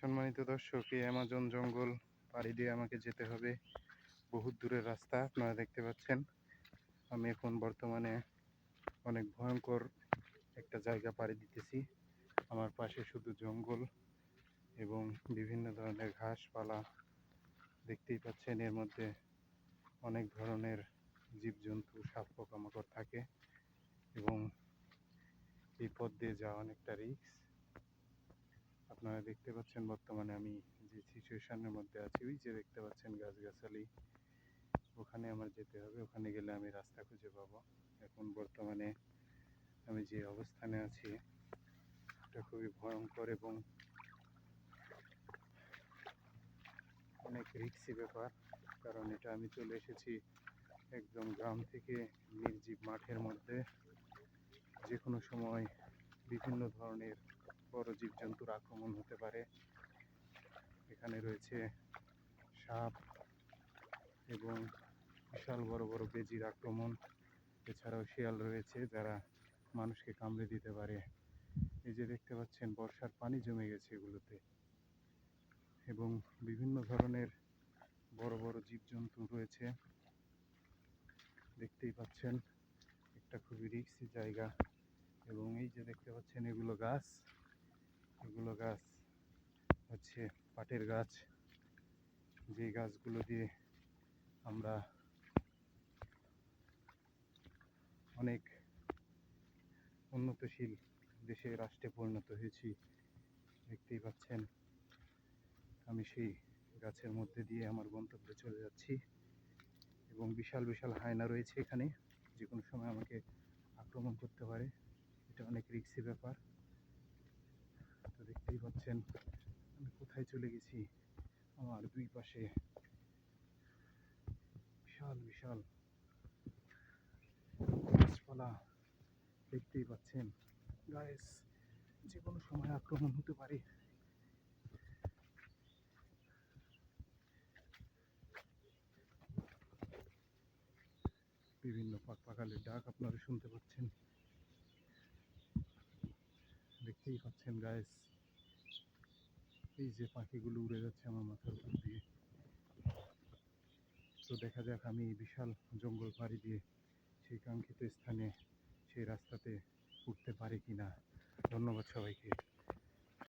সম্মানিত দর্শক, এই অ্যামাজন জঙ্গল পাড়ি দিয়ে আমাকে যেতে হবে বহুত দূরের রাস্তা। আপনারা দেখতে পাচ্ছেন আমি এখন বর্তমানে অনেক ভয়ঙ্কর একটা জায়গা পাড়ি দিতেছি। আমার পাশে শুধু জঙ্গল এবং বিভিন্ন ধরনের ঘাসপালা দেখতেই পাচ্ছেন। এর মধ্যে অনেক ধরনের জীবজন্তু, সাপ পোকামাকড় থাকে এবং এই পথ দিয়ে যাওয়া অনেকটা রিস্ক। আপনারা দেখতে পাচ্ছেন বর্তমানে আমি যে সিচুয়েশনের মধ্যে আছি, ওই যে দেখতে পাচ্ছেন গাছগাছালি, ওখানে আমার যেতে হবে। ওখানে গেলে আমি রাস্তা খুঁজে পাবো। এখন বর্তমানে আমি যে অবস্থানে আছি এটা খুবই ভয়ঙ্কর এবং অনেক রিস্কি ব্যাপার, কারণ এটা আমি চলে এসেছি একদম গ্রাম থেকে নির্জীব মাঠের মধ্যে। যে কোনো সময় বিভিন্ন ধরনের বড় জীবজন্তুর আক্রমণ হতে পারে। এখানে রয়েছে সাপ এবং বিশাল বড় বড় বেজির আক্রমণ। এছাড়াও শিয়াল রয়েছে যারা মানুষকে কামড়ে দিতে পারে। এই যে দেখতে পাচ্ছেন বর্ষার পানি জমে গেছে এগুলোতে, এবং বিভিন্ন ধরনের বড় বড় জীবজন্তু রয়েছে। দেখতেই পাচ্ছেন একটা খুবই রিস্কি জায়গা। এবং এই যে দেখতে পাচ্ছেন এগুলো গাছ হচ্ছে পাটের গাছ, যে গাছগুলো দিয়ে আমরা অনেক উন্নতশীল দেশে, রাষ্ট্রে পরিণত হয়েছি। দেখতেই পাচ্ছেন আমি সেই গাছের মধ্যে দিয়ে আমার গন্তব্যে চলে যাচ্ছি, এবং বিশাল বিশাল হায়না রয়েছে এখানে, যে কোনো সময় আমাকে আক্রমণ করতে পারে। এটা অনেক রিস্কি ব্যাপার। তো দেখতেই পাচ্ছেন আমি কোথায় চলে গেছি। আমার দুই পাশে বিশাল বিশাল গাছপালা দেখতেই পাচ্ছেন। গাইস, যে কোনো সময় আক্রমণ হতে পারে। বিভিন্ন পাখির ডাক আপনারা শুনতে পাচ্ছেন। দেখতেই পাচ্ছেন গাইস, এই যে পাখিগুলো উড়ে যাচ্ছে আমার মাথার উপর দিয়ে। তো দেখা যাক আমি এই বিশাল জঙ্গল পাড়ি দিয়ে সেই কাঙ্ক্ষিত স্থানে, সেই রাস্তাতে উঠতে পারি কিনা। ধন্যবাদ সবাইকে।